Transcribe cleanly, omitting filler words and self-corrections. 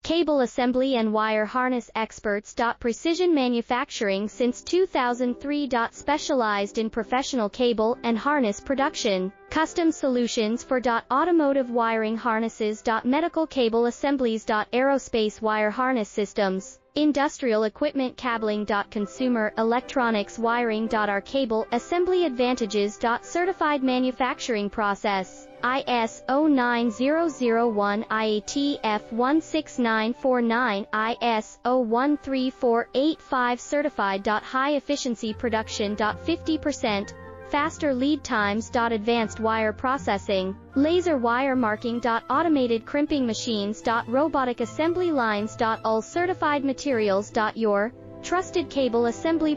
Cable assembly and wire harness experts. Precision manufacturing since 2003. Specialized in professional cable and harness production. Custom solutions for automotive wiring harnesses. Medical cable assemblies. Aerospace wire harness systems. Industrial equipment cabling. Consumer electronics wiring. Our cable assembly advantages. Certified manufacturing process. ISO 9001 IATF 16949 ISO 13485 certified. High efficiency production. 50% faster lead times. Advanced wire processing, laser wire marking. Automated crimping machines. Robotic assembly lines. All certified materials. Your trusted cable assembly